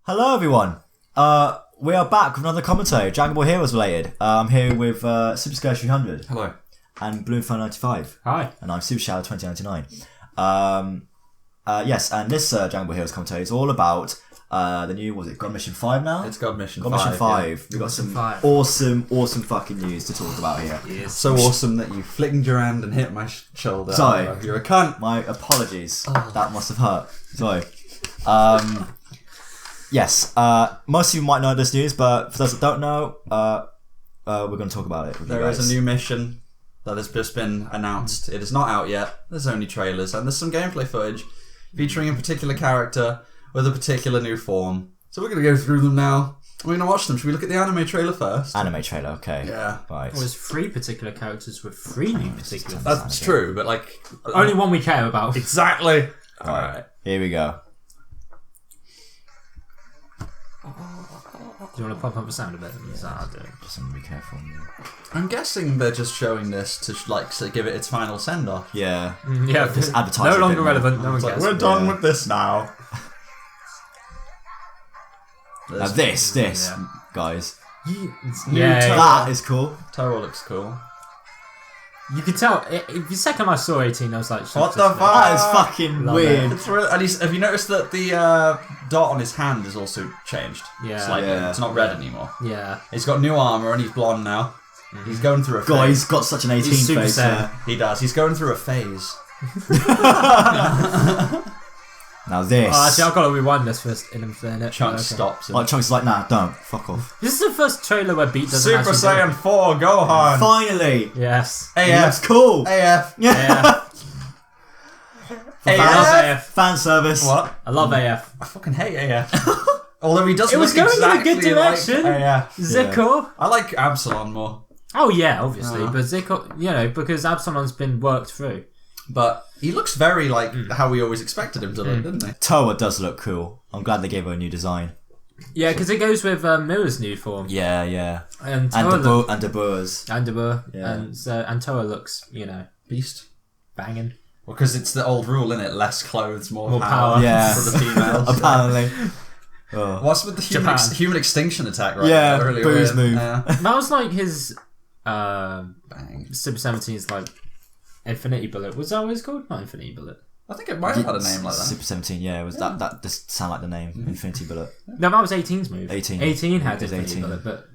Hello everyone. We are back with another commentary, Dragonball Heroes related. I'm here with Super Saiyan 300. Hello. And Bloomfire95. Hi. And I'm Super Shadow 2099. Yes, and this Dragonball Heroes commentary is all about the new, was it God Mission 5 now? It's God Mission 5. God Mission 5. Yeah. We've got some 5. awesome fucking news to talk about here. Yes. So awesome that you flicked your hand and hit my shoulder. Sorry. You're a cunt. My apologies. That must have hurt. Sorry. Yes, most of you might know this news, but for those that don't know, we're going to talk about it with you There guys. is a new mission that has just been announced. It is not out yet. There's only trailers, and there's some gameplay footage featuring a particular character with a particular new form. So we're going to go through them now. We're going to watch them. Should we look at the anime trailer first? Anime trailer, okay. Yeah. Right. Well, there's 3 particular characters with 3 new particular. That's true, but like... Only one we care about. Exactly. Alright, here we go. Do you want to pump up the sound a bit? Yeah, I'll do it. Just be careful. I'm guessing they're just showing this to give it its final send-off. Yeah. Yeah, Just advertise no a longer bit more. relevant. No one It's like, cares. we're done Yeah. with this now. Now this, guys. Yeah, That is cool. Towa looks cool. you can tell. The second I saw 18, I was like, What the fuck? That is fucking Love weird. It's really, and have you noticed that the dot on his hand is also changed? Yeah. Slightly. Yeah. It's not red anymore. Yeah. He's got new armor and he's blonde now. He's going through a phase. God, he's got such an 18 He's Super face. Saiyan. He does. He's going through a phase. Now this. Oh, actually, I've got to rewind this first in a minute. Chunk stops him. Like Chunk's like, nah, don't. Fuck off. This is the first trailer where Beat doesn't Super actually Saiyan 4 Gohan. Finally. Yes. He AF. looks cool. AF. Yeah. I love AF. Fan service. What? I love AF. I fucking hate AF. Although he does It was look going in a exactly good direction. like AF. Zico. I like Absalon more. Oh yeah, obviously, but Zico, because Absalon's been worked through. But he looks very like how we always expected him to look, didn't he? Towa does look cool. I'm glad they gave her a new design. Yeah, because it goes with Miller's new form. Yeah, yeah. And And Towa the Boers. and Debur, Yeah. and Towa looks, Beast. banging. Well, because it's the old rule, innit? Less clothes, more More power. power. Yeah. For the females. Apparently. Oh. What's with the Japan. human extinction attack right Yeah, there? Really Boo's weird. move. Yeah. That was like his Bang. Super 17's like Infinity Bullet. Was that what it's called? Not Infinity Bullet. I think it might have had a name like that. Super 17, yeah. It was that just sound like the name. Infinity Bullet. No, that was 18's move. 18. 18 had It was Infinity 18. Bullet, but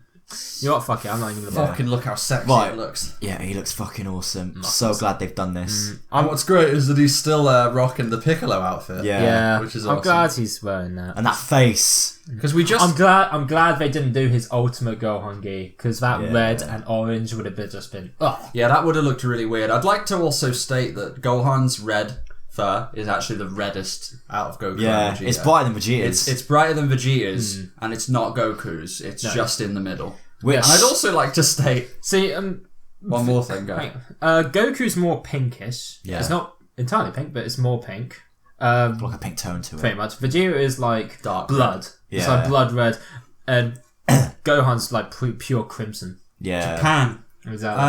you know what? Fuck it. I'm not even gonna bother. Fucking look how sexy Right. it looks. Yeah, he looks fucking awesome. Not So awesome. glad they've done this. And what's great is that he's still rocking the Piccolo outfit. Yeah. Yeah, Which is I'm awesome. glad he's wearing that. And that face. Because we just... I'm glad they didn't do his ultimate Gohan gi, because that Yeah. red and orange would have just been. Oh, Yeah, that would have looked really weird. I'd like to also state that Gohan's red fur is actually the reddest out of Goku Yeah, and Vegeta. it's brighter than Vegeta's. It's brighter than Vegeta's, and it's not Goku's. It's just in the middle. Which, And I'd also like to state see, one more thing, guys. Goku's more pinkish. Yeah. It's not entirely pink, but it's more pink. like a pink tone to it. Pretty much. Vegeta is like Dark blood. It's Yeah. like blood red, and Gohan's like pure crimson. Yeah. Japan. Exactly.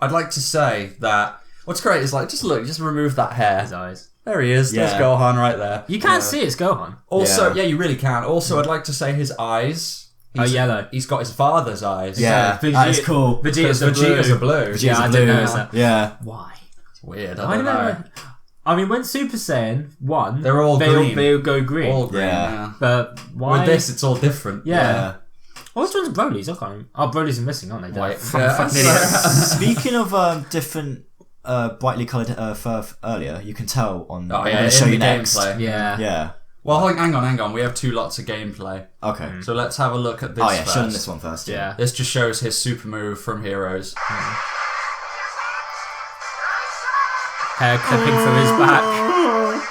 I'd like to say that what's great is like, just look, just remove that hair. His eyes. There he is. There's Yeah. Gohan right there. You can't see it's Gohan. Also, Yeah. yeah, you really can. Also, I'd like to say his eyes. Yellow. He's got his father's eyes. Yeah, Vegeta- that is cool. Vegeta's Vegeta's blue. a blue. Vegeta's Yeah, I blue. didn't notice that. Yeah. Why? It's weird. I I don't know. I mean, when Super Saiyan 1, They're all green. they all go green. All green. Yeah. Yeah. But why? With this, it's all different. yeah. Oh, which one's Broly's? I can't remember. Oh, Broly's are missing, aren't they? White. Fucking Yeah. idiots. Speaking of different brightly coloured fur earlier, you can tell on Oh what I'm yeah, going to show in you the next. gameplay. Yeah. Yeah. Well, hang on. We have 2 lots of gameplay. Okay. So let's have a look at this Oh yeah, first. show them this one first. Yeah. This just shows his super move from Heroes. Hair clipping from his back.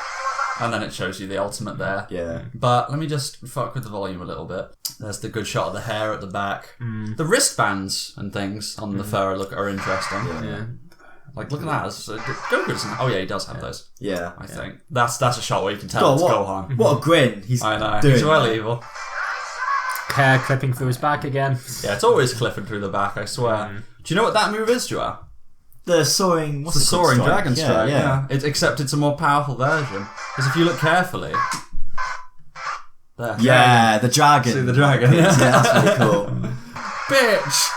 And then it shows you the ultimate there. Yeah. But let me just fuck with the volume a little bit. There's the good shot of the hair at the back. The wristbands and things on the fur are interesting. Yeah. Like, look at that. Goku doesn't... Oh, yeah, he does have those, Yeah. I think. That's a shot where you can tell God, it's what, Gohan. what a grin he's I know. doing. He's well evil. Hair clipping through his back again. Yeah, it's always clipping through the back, I swear. Do you know what that move is, Joa? The soaring... It's the soaring dragon Yeah, strike, yeah. yeah. Except it's a more powerful version. Because if you look carefully... There. Yeah, the dragon. See the dragon. Yeah, that's really cool. Bitch!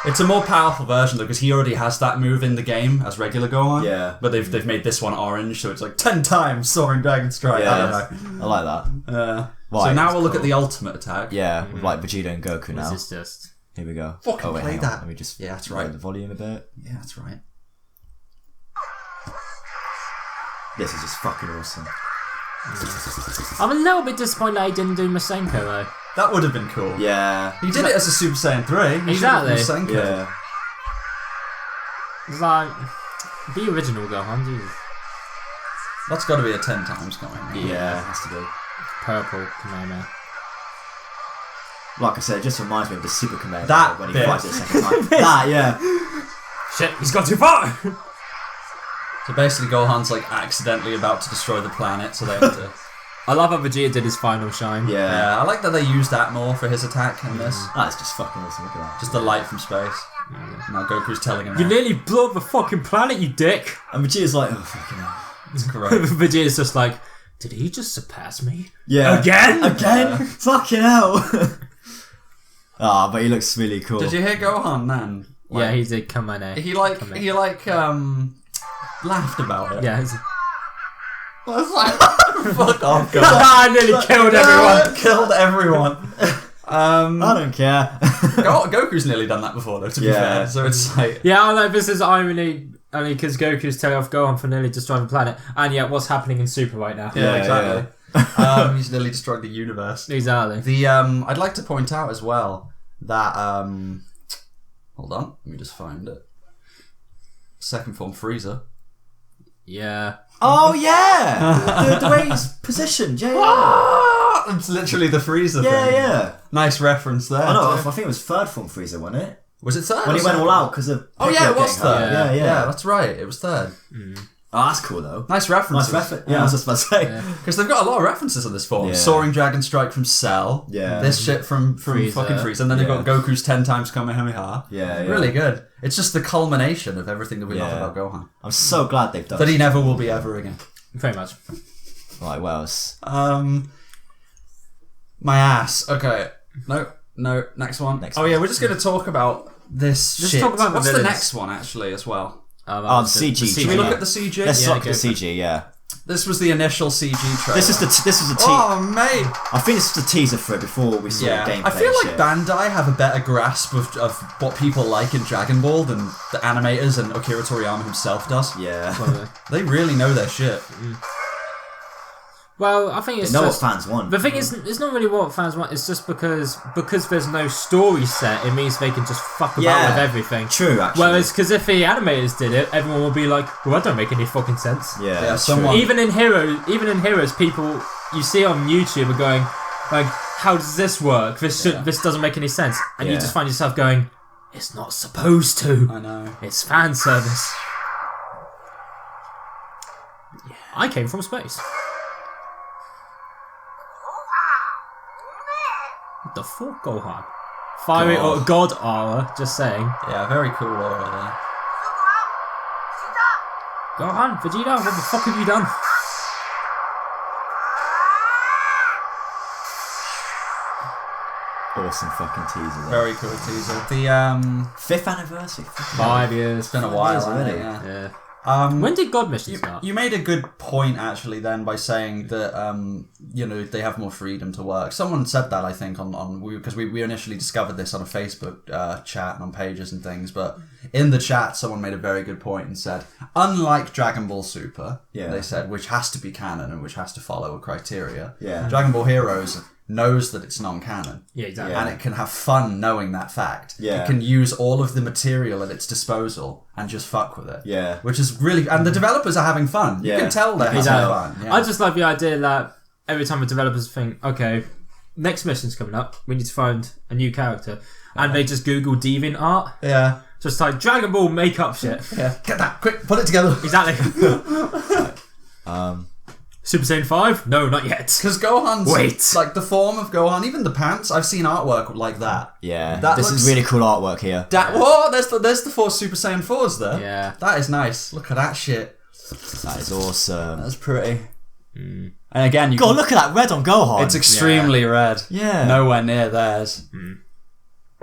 It's a more powerful version though, because he already has that move in the game as regular Gohan. Yeah. But they've made this one orange, so it's like 10 times Soaring Dragon Strike. Yeah, I don't know. I like that. So Right, now that's we'll look cool. at the ultimate attack. Yeah, with like Vegeta and Goku now. This is just... Here we go. Fucking wait, play hang on. that. Let me just Yeah, that's lower right. the volume a bit. Yeah, that's right. This is just fucking awesome. I'm a little bit disappointed that he didn't do Masenko though. That would have been cool. Yeah. He did it as a Super Saiyan 3. He Exactly. should have done Senko. Yeah. It's like... The original Gohan, Jesus. That's got to be a 10 times coming. Yeah, it has to be. Purple Kamehameha. Like I said, it just reminds me of the Super Command That when he bit. fights it a second time. That, yeah. Shit, he's gone too far! So basically Gohan's like accidentally about to destroy the planet, so they have to... I love how Vegeta did his final shine. Yeah. Yeah, I like that they used that more for his attack in this. That's just fucking awesome. Look at that. Just the light from space. Now Goku's telling him You that. nearly blew up the fucking planet, you dick! And Vegeta's like, oh, fucking hell. It's great. Vegeta's just like, did he just surpass me? Yeah. Again? Again? Fucking hell. Ah, but he looks really cool. Did you hear Gohan then? Yeah, he did come in there. He laughed about it. Yeah, he's... I was like, fuck off, Gohan. I nearly killed everyone! Killed everyone. I don't care. Goku's nearly done that before though, to be fair. So it's like... Yeah, I know, this is irony, only because Goku's telling off Gohan for nearly destroying the planet, and yet what's happening in Super right now. Yeah, Yeah, exactly. He's nearly destroyed the universe. Exactly. The I'd like to point out as well that hold on, let me just find it. Second form Frieza. Yeah. Oh, yeah. the way he's positioned. Yeah, yeah. It's literally the Frieza Yeah, thing. yeah. Nice reference there. I know, I think it was third form Frieza, wasn't it? Was it third? When he went all out because of... Oh yeah, it was Piccolo getting third. hurt. Yeah, yeah. that's right. It was third. Oh, that's cool, though. Nice reference. Nice reference. Yeah, I was just about to say. Because they've got a lot of references in this form. Yeah. Soaring Dragon Strike from Cell. Yeah. This shit from Frieza. fucking Frieza. And then they've got Goku's 10 times Kamehameha. Yeah, yeah. Really good. It's just the culmination of everything that we love Yeah. about Gohan. I'm so glad they've done That he never will be ever again. Very much. Right, what else? My ass. Okay. No. Next one. Next oh one. yeah, we're just going to talk about this Let's shit. talk about the What's the villains. next one actually as well? Oh, the CG. Should we look Yeah. at the CG? Let's Yeah, look at the go for it. CG, yeah. This was the initial CG trailer. This was the Oh mate. I think this is the teaser for it before we saw Yeah, gameplay. I feel like shit. Bandai have a better grasp of what people like in Dragon Ball than the animators and Akira Toriyama himself does. Yeah. They really know their shit. Well, I think They it's know just... what fans want. The thing is, it's not really what fans want, it's just because there's no story set, it means they can just fuck about Yeah. with everything. True, actually. Whereas, because if the animators did it, everyone would be like, well, that don't make any fucking sense. Yeah, Yeah, that's someone- true. Even in Heroes, people you see on YouTube are going, like, how does this work? This doesn't make any sense. And you Yeah. just find yourself going, it's not supposed to. I know. It's fan service. I came from space. What the fuck, Gohan? Fiery or God aura, just saying. Yeah, very cool aura Gohan, Vegeta, what the fuck have you done? Awesome fucking teaser. there. There. Very cool teaser. The 5th anniversary. Fucking 5 years. it's been a while, hasn't it? already. Yeah. Yeah. When did God Mission start? You made a good point actually then by saying that they have more freedom to work. Someone said that I think on because we initially discovered this on a Facebook chat and on pages and things, but in the chat someone made a very good point and said, unlike Dragon Ball Super, they said, which has to be canon and which has to follow a criteria, Dragon Ball Heroes knows that it's non-canon. Yeah, exactly. And it can have fun knowing that fact. Yeah. It can use all of the material at its disposal and just fuck with it. Yeah. Which is really... And the developers are having fun. You Yeah. can tell they're having Exactly. fun. Yeah. I just like the idea that every time the developers think, okay, next mission's coming up, we need to find a new character, and they just Google DeviantArt, Yeah. just like Dragon Ball makeup shit. Yeah. Get that. Quick. Put it together. Exactly. Super Saiyan 5? No, not yet. Because Gohan's... Wait. Like, the form of Gohan, even the pants, I've seen artwork like that. Yeah. That This is looks- really cool artwork here. Whoa, there's the 4 Super Saiyan 4s there. Yeah. That is nice. Look at that shit. That is awesome. That's pretty. And again, you God, look at that red on Gohan. it's extremely red. Yeah. Nowhere near theirs.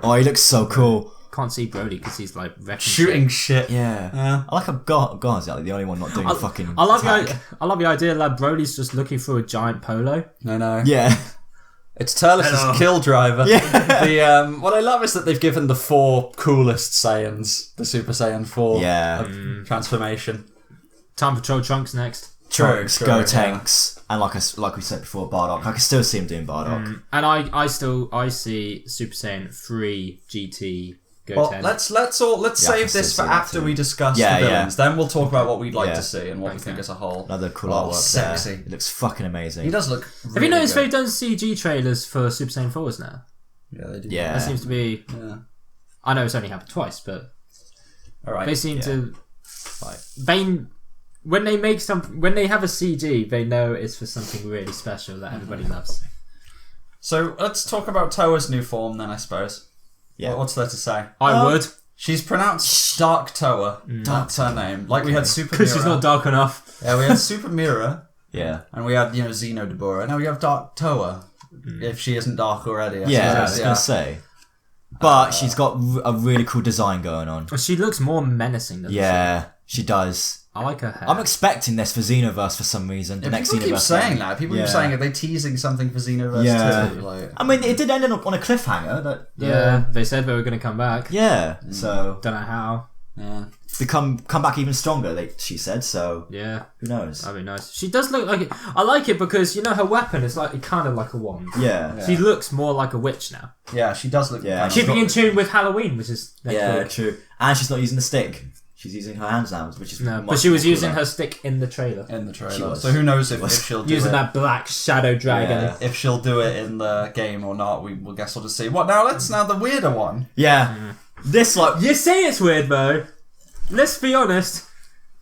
Oh, he looks so cool. Can't see Brody because he's like wrecking Shooting shit. shit. Yeah. I like how Gohan's like the only one not doing the fucking I love attack. I love the idea that Brody's just looking through a giant polo. I know. Yeah. It's Turles' kill driver. Yeah. The what I love is that they've given the 4 coolest Saiyans the Super Saiyan 4 transformation. Time Patrol Trunks next. Trunks, Gotenks, and like we said before, Bardock. I can still see him doing Bardock. And I see Super Saiyan 3 GT Goten. Well, let's save this for after we discuss the villains. Then we'll talk about what we'd like to see and what we think as a whole. Another cool artwork sexy. there. It looks fucking amazing. He does look really Have you noticed good. they've done CG trailers for Super Saiyan 4s now? Yeah, they do. Yeah. That seems to be... Yeah. I know it's only happened twice, but Alright. they seem to... Like, when they have a CG, they know it's for something really special that everybody loves. So let's talk about Towa's new form then, I suppose. Yeah. What's there to say? I would. She's pronounced Dark Towa. That's her name. Like we had Super Mirror. Because she's not dark enough. Yeah, we had Super Mirror. yeah. And we had, Xeno Deborah. Now we have Dark Towa. If she isn't dark already. I was going to say. But she's got a really cool design going on. She looks more menacing than Yeah, she does. I like her hair. I'm expecting this for Xenoverse for some reason. The next people keep Xenoverse saying game. that. People keep saying, are they teasing something for Xenoverse too? Like, I mean, it did end up on a cliffhanger. They said they were going to come back. Yeah, so... Don't know how. yeah. They come back even stronger, she said, so... Yeah. Who knows? That'd be nice. She does look like it. I like it because, her weapon is like kind of like a wand. Yeah. She looks more like a witch now. Yeah, she does look... Yeah. Keeping in tune with Halloween, which is... Yeah, true. And she's not using the stick. She's using her hands now, which is No, much but she was cooler. using her stick in the trailer. In the She trailer. was. So who knows if she'll do Using it. that black shadow dragon. Yeah. If she'll do it in the game or not, we'll guess we'll just see. What now? Now the weirder one. Yeah. This, like... You say it's weird, though. Let's be honest.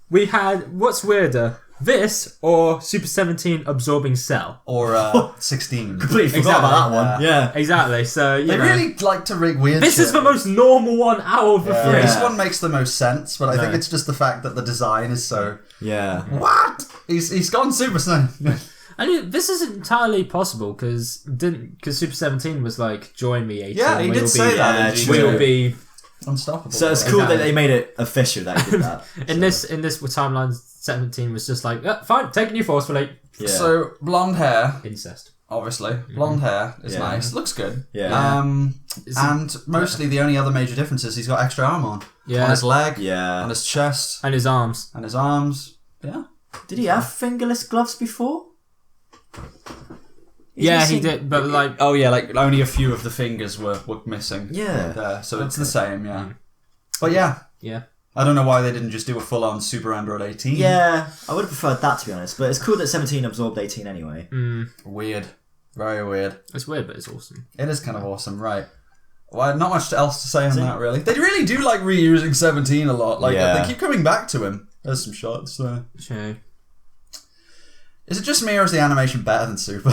We had... What's weirder? This or Super 17 absorbing Cell? Or 16. Completely forgot about that one. Yeah. Exactly, so, They really like to rig weird This shit. is the most normal one out of the three. This one makes the most sense, but I think it's just the fact that the design is so... Yeah. What? He's gone Super Saiyan. And this is entirely possible because Super 17 was like, join me 18. Yeah, he did say that. Yeah, We will be... Unstoppable. So it's cool that they made it official that he did that. In this timeline, 17 was just like, fine, taking you forcefully. Yeah. So, blonde hair, Incest. obviously. Blonde hair is nice. Looks good. Yeah. And mostly the only other major difference is he's got extra arm on. Yeah. On his leg, Yeah. on his chest, And his arms. and his arms. Yeah. Did he have fingerless gloves before? Yeah, he missing- did, but like... Oh yeah, like only a few of the fingers were missing. Yeah. There, so it's the same, yeah. But yeah, Yeah. I don't know why they didn't just do a full-on Super Android 18. Yeah, I would have preferred that to be honest, but it's cool that 17 absorbed 18 anyway. Weird. Very weird. It's weird, but it's awesome. It is kind of awesome, right. Well, not much else to say on that, really. They really do like reusing 17 a lot. Like Yeah. they keep coming back to him. There's some shots there. True. Is it just me or is the animation better than Super?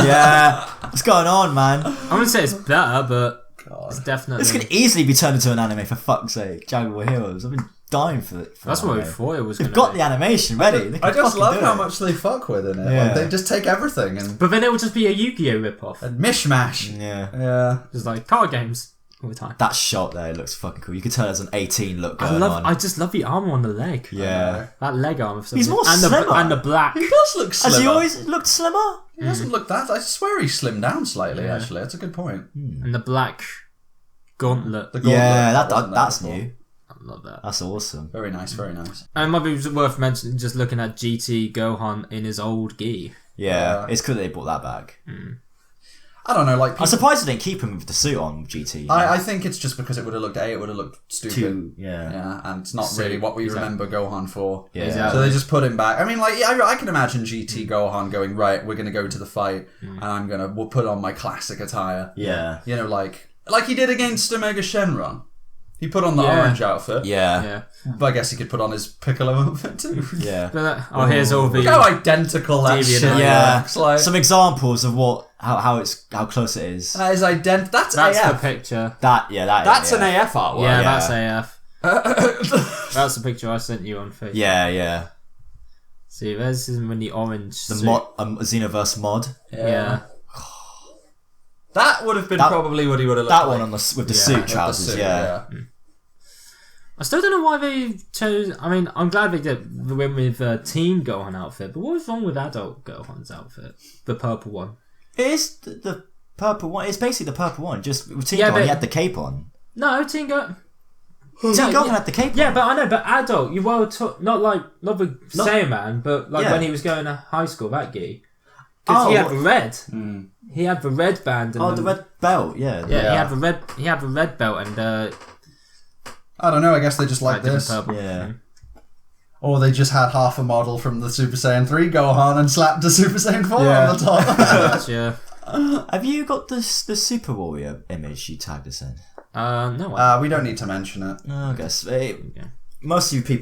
Yeah, what's going on, man? I wouldn't say it's better, but it's definitely... This could easily be turned into an anime for fuck's sake. Dragonball Heroes. I've been dying for it. That's what we thought it was going They've to got be. the animation ready. They I can just fucking love do how it. much they fuck with in it. Yeah. Like, they just take everything and But then it would just be a Yu-Gi-Oh ripoff. mishmash. Yeah. Yeah. Just like card games all the time. That shot there looks fucking cool. You can tell there's an 18 look going on. I just love the armor on the leg. Yeah. That leg armor. He's more and slimmer. and the black. He does look slimmer. Has he always looked slimmer? He doesn't look that. I swear he slimmed down slightly, Yeah. actually. That's a good point. And the black gauntlet. The gauntlet, Yeah, wasn't there that's before. new. I love that. That's awesome. Very nice, very nice. And it might be worth mentioning just looking at GT Gohan in his old gi. Yeah, it's cool that they brought that back. I don't know, like... I'm surprised they didn't keep him with the suit on GT. I think it's just because it would have looked stupid. Yeah. Yeah, and it's not So, really what we exactly. remember Gohan for. Yeah. Exactly. So they just put him back. I mean, like, I can imagine GT Gohan going, right, we're going to go to the fight, and we'll put on my classic attire. Yeah. You know, like he did against Omega Shenron. He put on the Yeah. orange outfit. Yeah. Yeah. But I guess he could put on his Piccolo outfit too. Yeah. But here's all the... Look how identical that Deviant shit Yeah. looks like. Some examples of how close it is. That is That's That's AF. the picture. That's an AF artwork. Yeah, yeah. that's AF. That's the picture I sent you on Facebook. Yeah, yeah. See, this is when the orange The suit. mod, Xenoverse mod. Yeah. That would have been That- probably what he would have looked That like. one with the With suit the trousers, suit, yeah. I still don't know why they chose. I mean, I'm glad they went with Teen Gohan outfit, but what was wrong with adult Gohan's outfit? The purple one. It is the purple one. It's basically the purple one. Just with Team Yeah, Gohan, but- he had the cape on. No, Teen Gohan. Team Gohan had the cape Yeah, on. but I know, but adult, you were not with Saiyan, but like Yeah. when he was going to high school, that guy. Because he had the red. He had the red band. And The red belt, yeah. Yeah, he had the red belt and I don't know, I guess they just like this. purple. Yeah. Or they just had half a model from the Super Saiyan 3 Gohan and slapped a Super Saiyan 4 Yeah. on the top. Yeah. Have you got the Super Warrior image you tagged us in? No. We don't need to mention it. No, I guess. Most of you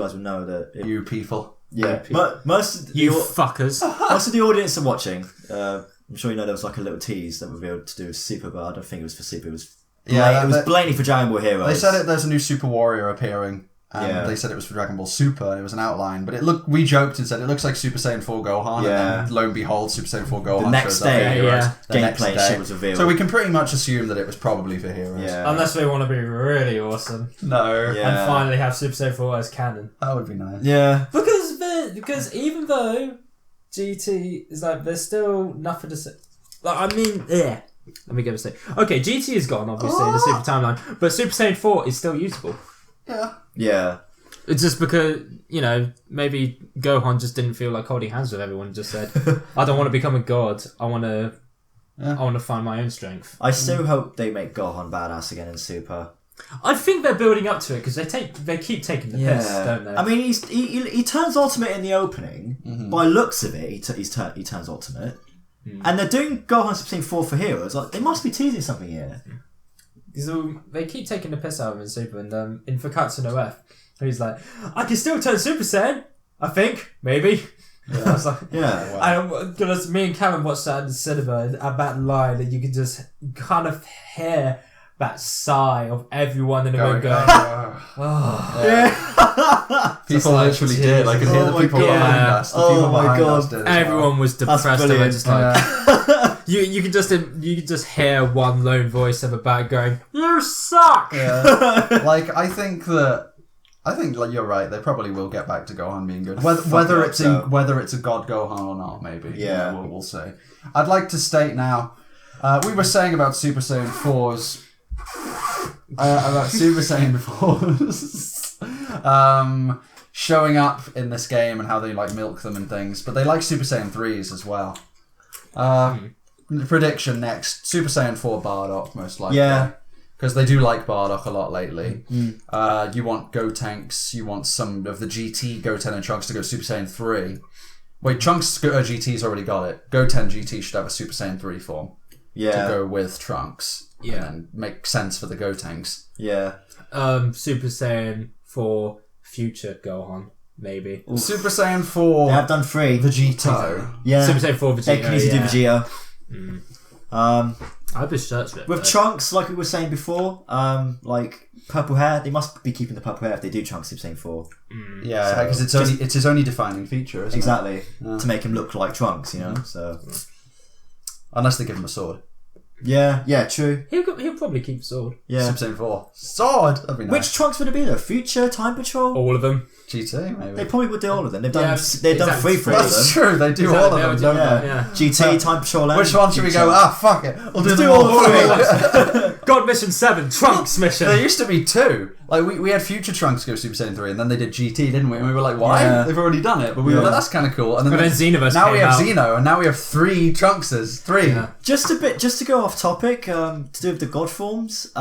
guys will know that. You people. Yeah, most of you fuckers. most of the audience are watching. I'm sure you know there was like a little tease that we revealed to do with Super, but I don't think it was for Super. It was it was blatantly for Dragonball Heroes. They said there's a new Super Warrior appearing. And they said it was for Dragon Ball Super, and it was an outline. But we joked and said it looks like Super Saiyan 4 Gohan, Yeah. and then lo and behold, Super Saiyan 4 Gohan The next shows day, up in Heroes. The next gameplay day. shit was revealed. So we can pretty much assume that it was probably for Heroes. Yeah. Unless they want to be really awesome No. Yeah. and finally have Super Saiyan 4 as canon. That would be nice. Yeah. Because even though GT is like, there's still nothing to say. Like, I mean, yeah. Let me get a say. Okay, GT is gone, obviously, in the Super timeline, but Super Saiyan 4 is still usable. Yeah. Yeah. It's just because, maybe Gohan just didn't feel like holding hands with everyone and just said, I don't want to become a god. I want to find my own strength. I still hope they make Gohan badass again in Super. I think they're building up to it because they keep taking the piss, don't they? I mean, he turns Ultimate in the opening. By looks of it, he turns Ultimate. And they're doing Gohan Super Saiyan 4 for Heroes. Like, they must be teasing something here. So they keep taking the piss out of him in Super, and in Fakatsu no F, he's like, I can still turn Super Saiyan, I think, maybe. Yeah. I was like, Yeah. Because me and Karen watched that in the cinema at that line, and you could just kind of hear that sigh of everyone in the room going, oh. Yeah. People literally did. I could hear the people God. behind us. The Oh people my behind God. us did as well. Everyone was depressed. They were brilliant. just like, you could just hear one lone voice at the back going, "You suck." Yeah. Like I think like you're right. They probably will get back to Gohan being good. Whether it's whether it's a God Gohan or not, maybe. Yeah. We'll see. I'd like to state now. We were saying about Super Saiyan 4s. About Super Saiyan 4s showing up in this game and how they like milk them and things, but they like Super Saiyan 3s as well. Prediction next: Super Saiyan 4 Bardock, most likely. Yeah. Because they do like Bardock a lot lately. You want Gotenks, you want some of the GT Goten and Trunks to go Super Saiyan 3. Wait, Trunks GT's already got it. Goten GT should have a Super Saiyan 3 form to go with Trunks. Yeah. And then make sense for the Gotenks. Yeah. Super Saiyan for future Gohan, maybe. Oof. Super Saiyan 4 They have done 3. Vegito. Yeah. Super Saiyan 4 Vegeta. They can easily do Vegeta. I'd be searched for it. With Trunks, like we were saying before, like purple hair, they must be keeping the purple hair if they do Trunks Super Saiyan 4. Yeah, because it's his only defining feature, isn't Exactly. it? Yeah. To make him look like Trunks, you know? So. Unless they give him a sword. Yeah, true. He'll probably keep sword. Yeah. Super Saiyan 4. Sword! That'd be nice. Which Trunks would it be though? Future, Time Patrol? All of them. GT, maybe. They probably would do all of them. They've done Yeah, they've done exactly. 3 for all of That's them. true, they do Exactly, all they of would them, do don't they? Yeah. GT, Time Patrol, and Which one should we go, fuck it, we'll do Do them all all 3. God Mission 7, Trunks Mission. There used to be 2. Like, we had Future Trunks go Super Saiyan 3, and then they did GT, didn't we? And we were like, why? Yeah. They've already done it. But we were like, that's kind of cool. And then, But then Xenoverse now we came have out. Xeno, and now we have 3 Trunkses. 3. Yeah. Just to go off topic, to do with the god forms.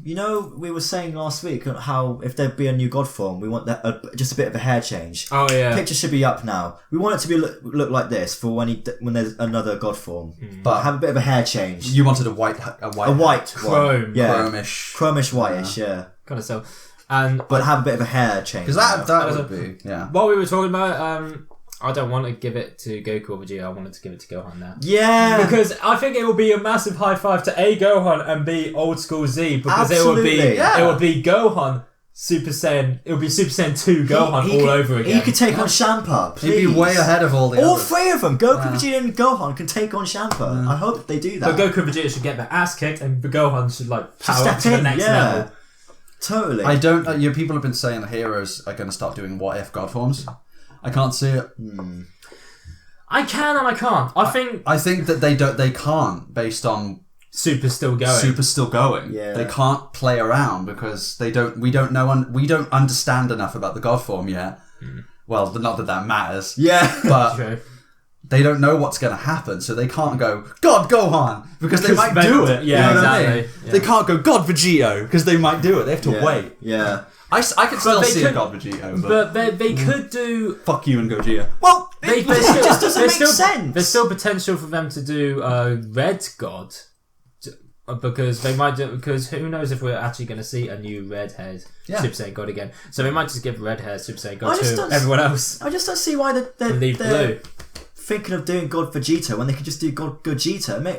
You know, we were saying last week how if there'd be a new god form, we want just a bit of a hair change. Oh yeah. Picture should be up now. We want it to be look like this for when there's another god form, but have a bit of a hair change. You wanted a white A white Chrome. one. Yeah, chromish. chromish whitish, yeah. Kind of so. And But have a bit of a hair change. Because that was would be, yeah. what we were talking about, I don't want to give it to Goku or Vegeta. I wanted to give it to Gohan now. Yeah. Because I think it will be a massive high five to A Gohan and B old school Z because Absolutely. it would be Gohan Super Saiyan. It'll be Super Saiyan 2 Gohan all over again. He could take on Champa. Please. He'd be way ahead of all the All others. three of them, Goku, Vegeta, and Gohan, can take on Champa. I hope they do that. But Goku and Vegeta should get their ass kicked, and Gohan should like power step up to the in, next level. Totally. I don't. People have been saying the heroes are going to start doing what if God forms. I can't see it. I can and I can't. I think that they don't. They can't based on Super's still going. Super's still going. Yeah. They can't play around because they don't. We don't know. We don't understand enough about the God form yet. Well, not that matters. Yeah. But True. they don't know what's going to happen, so they can't go God Gohan because they might do it. Yeah, you know exactly. what I mean? Yeah. They can't go God Vegito because they might do it. They have to wait. Yeah. I could still see a could- God Vegito, but But they could do. fuck you and Gogeta. Well, It just doesn't make sense. There's still potential for them to do Red God, because they might do. Because who knows if we're actually going to see a new red-haired Super Saiyan God again? So they might just give red-haired Super Saiyan God to everyone else. I just don't see why they're Leave blue. thinking of doing God Vegeta when they could just do God Gogeta. I mean,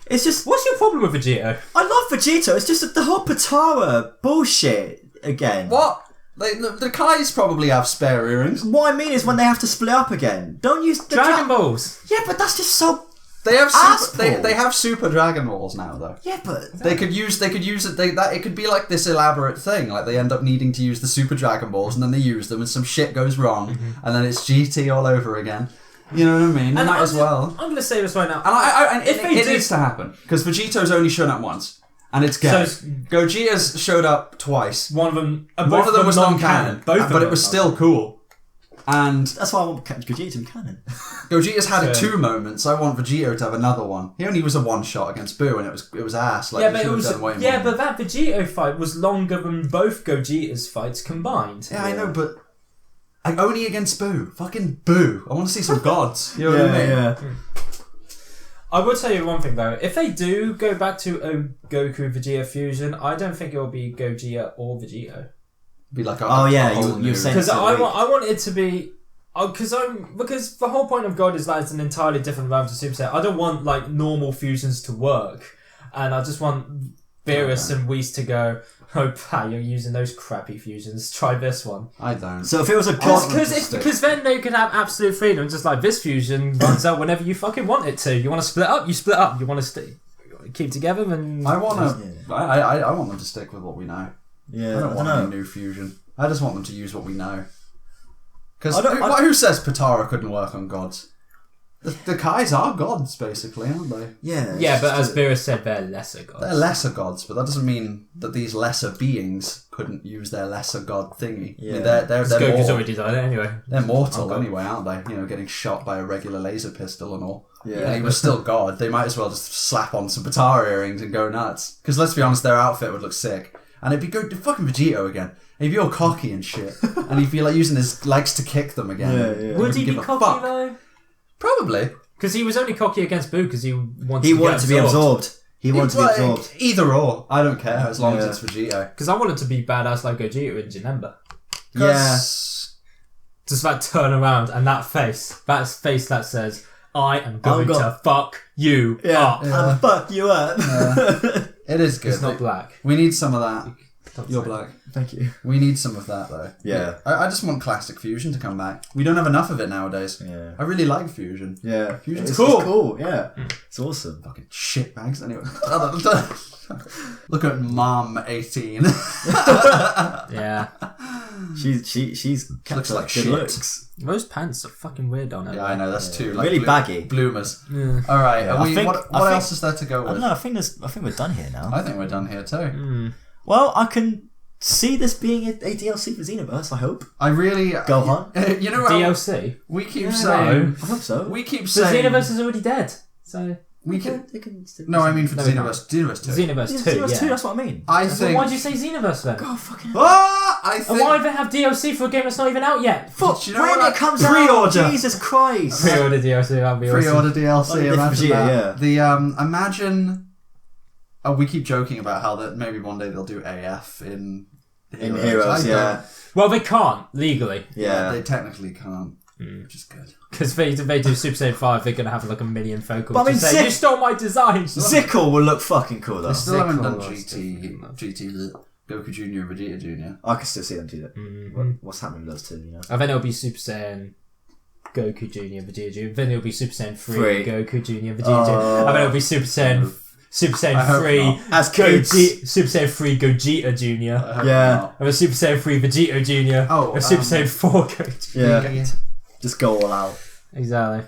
it's just. What's your problem with Vegeta? I love Vegeta. It's just the whole Patara bullshit again. What? The Kais probably have spare earrings. What I mean is when they have to split up again. Don't use the Dragon Balls. Yeah, but that's just so. They have Asshole. they have super Dragon Balls now though. Yeah, but They could use it. It could be like this elaborate thing. Like they end up needing to use the Super Dragon Balls, and then they use them, and some shit goes wrong, and then it's GT all over again. You know what I mean? They might as well. I'm going to say this right now. And If they it do- needs to happen because Vegeto's only shown up once, and it's gay. So Gogeta's showed up twice. one of them, One of them was non-canon, but it was still cool. And that's why I want Gogeta in canon. Gogeta's had 2 moments. I want Vegeta to have another one. He only was a one shot against Boo, and it was ass. Like, Yeah, they but should have done way more. but that Vegito fight was longer than both Gogeta's fights combined. Yeah, I know, but only against Boo. Fucking Boo. I want to see some gods. You know what I mean? Yeah. I will tell you one thing though. If they do go back to a Goku Vegeta fusion, I don't think it will be Gogeta or Vegito. Be like you said Because so, I want it to be. Because the whole point of God is that it's an entirely different realm to Super Saiyan. I don't want like normal fusions to work, and I just want Beerus and Whis to go. Oh, pal, you're using those crappy fusions. Try this one. I don't. So if it was a god, Because then they could have absolute freedom. Just like this fusion runs out whenever you fucking want it to. You want to split up, you split up. You want to keep together, then I want to. I want them to stick with what we know. yeah, I don't want know. any new fusion. I just want them to use what we know. Because I don't- who says Patara couldn't work on gods? The Kais are gods, basically, aren't they? Yeah, but as Beerus said, they're lesser gods. They're lesser gods, but that doesn't mean that these lesser beings couldn't use their lesser god thingy. I mean, they're Goku's already done it anyway. They're mortal anyway, aren't they? You know, getting shot by a regular laser pistol and all. Yeah. And he was still God. They might as well just slap on some Patara earrings and go nuts. Because let's be honest, their outfit would look sick. And it'd be good to fucking Vegito again. He'd be all cocky and shit. And he'd be like using his legs to kick them again. Yeah. Would he be give a cocky fuck. though? Probably. Because he was only cocky against Boo because he wanted to be absorbed. He wanted to be absorbed. Either or. I don't care as long as it's Vegito. Because I wanted to be badass like Gogeta in Janemba. Yeah. Just like turn around and that face that says, I am going to fuck you up. And fuck you up. It is good. It's not black. We need some of that. You're black. Thank you. We need some of that though. Yeah. I just want classic fusion to come back. We don't have enough of it nowadays. Yeah. I really like fusion. Yeah. Fusion's It's cool. cool. Yeah. It's awesome. Fucking shitbags. Anyway. Look at Mom 18. Yeah. She's Looks like good shit. looks. Those pants are fucking weird on her. Yeah, I know. That's too like Really baggy. bloomers. Yeah. All right. Yeah, Are we, I think- what I think- else is there to go I don't with? know. I think we're done here now. I think we're done here too. Well, I can see this being a DLC for Xenoverse. I hope. I really Gohan. You know what? DLC? We keep No. saying. I hope so. We keep The saying. Xenoverse is already dead. So We can. They can still- No, I mean for No, Xenoverse. Xenoverse 2. Xenoverse 2, Xenoverse yeah. 2, that's what I mean. I So think. why'd you say Xenoverse then? Oh, fucking I And think. why do they have DLC for a game that's not even out yet? Fuck, you know when what? it comes Pre-order. out, Jesus Christ. Pre-order DLC, that'd be awesome. Pre-order DLC. Like Imagine Vegeta, that. The imagine. Oh, we keep joking about how that maybe one day they'll do AF in Heroes, I yeah. don't- Well, they can't, legally. Yeah. They technically can't, which is good. Because they do Super Saiyan 5, they're going to have like a million phone calls But I mean, to say, you stole my designs! Zickle will look fucking cool though. They still haven't done Zickle was GT. Goku Jr. and Vegeta Jr. I can still see them do that. Mm-hmm. What's happening with those two? You know. And then it'll be Super Saiyan Goku Jr. Vegeta Jr. Then it'll be Super Saiyan 3 Goku Jr. Vegeta Jr. And then it'll be Super Saiyan 3 as kids. Super Saiyan 3 Gogeta Jr. Yeah. And then Super Saiyan 3 Vegeta Jr. Oh, and Super Saiyan 4 Goku Jr. Yeah. Just go all out. Exactly.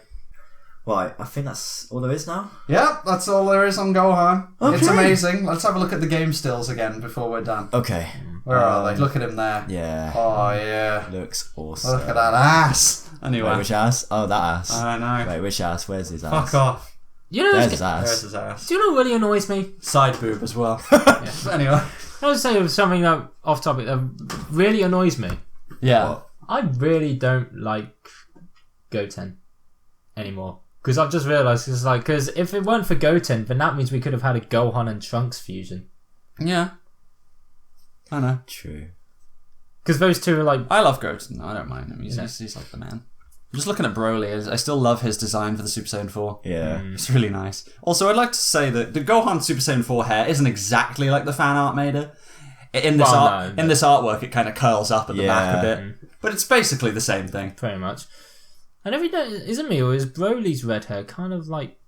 Right, I think that's all there is now. Yep, that's all there is on Gohan. Okay. It's amazing. Let's have a look at the game stills again before we're done. Okay. Where are they? Look at him there. Yeah. Oh, yeah. Looks awesome. Look at that ass. Anyway. Wait, which ass? Oh, that ass. I know. Wait, which ass? Where's his ass? Fuck off. You know, There's his There's ass. his ass. do you know what really annoys me? Side boob as well. Anyway. I was saying something that off topic that really annoys me. Yeah. What? I really don't like Goten anymore. Because I've just realised, because if it weren't for Goten, then that means we could have had a Gohan and Trunks fusion. Yeah. I know. True. Because those two are like... I love Goten. I don't mind him. He's like the man. I'm just looking at Broly. I still love his design for the Super Saiyan 4. Yeah. It's really nice. Also, I'd like to say that the Gohan Super Saiyan 4 hair isn't exactly like the fan art made it. In this this artwork, it kind of curls up at the back a bit. But it's basically the same thing. Pretty much. And every day, isn't me, or is Broly's red hair kind of like...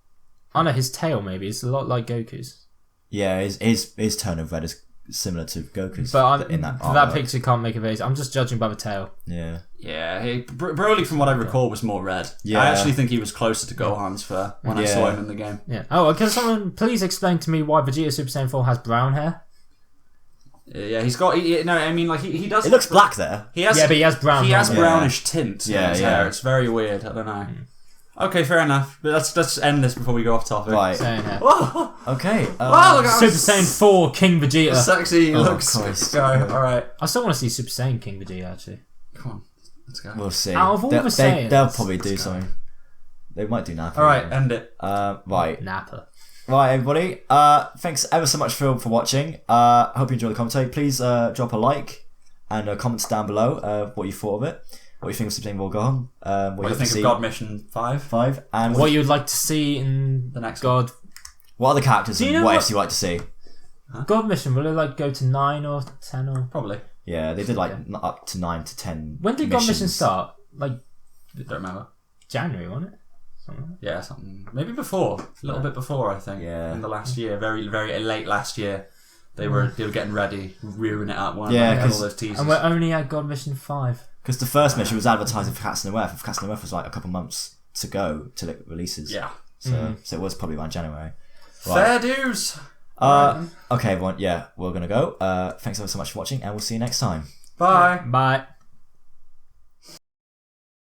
I don't know, his tail maybe. It's a lot like Goku's. Yeah, his tone of red is similar to Goku's. But in that for that picture, can't make a face. I'm just judging by the tail. Yeah. Yeah, Broly, from what I recall, was more red. Yeah. I actually think he was closer to Gohan's for when I saw him in the game. Yeah. Oh, can someone please explain to me why Vegeta Super Saiyan 4 has brown hair? Yeah, he's got... no, I mean, like, he does... It looks black there. He has, Yeah, but he has brown He hair. has brownish tint in his Yeah. hair. It's very weird. I don't know. Okay, fair enough. But let's end this before we go off topic. Right. Same hair. Whoa! Okay. Look at Super Saiyan 4 King Vegeta. sexy Oh, looks. Christ. Let's go. Alright. I still want to see Super Saiyan King Vegeta actually. Come on. Let's go. We'll see. Out of all the Saiyans, they'll probably do something. They might do Nappa. Alright, end it. Right. Nappa. Right, everybody. Thanks ever so much for watching. Hope you enjoyed the commentary. Please drop a like and comments down below what you thought of it. What you think of Super Saiyan Gohan. What do you think of God Mission 5? 5. And What you'd like to see in The next God... what other characters Do you and know what what- else you like to see? God Mission, will it like go to 9 or 10 or... Probably. Yeah, they did like up to 9 to 10 When did God Mission missions. start? Like Don't remember. January, wasn't it? Something like Yeah, something. Maybe before. A little bit before, I think. Yeah. In the last year. Very, very late last year. They were getting ready, rearing it up. Weren't Yeah, they? Had all 'cause- those teasers. And we're only at God Mission 5. Because the first mission was advertising for Cats in the Web. Cats in the Web was like a couple months to go till it releases. Yeah. So it was probably around January. Fair dues. Okay, everyone. Yeah, we're going to go. Thanks ever so much for watching, and we'll see you next time. Bye. Bye.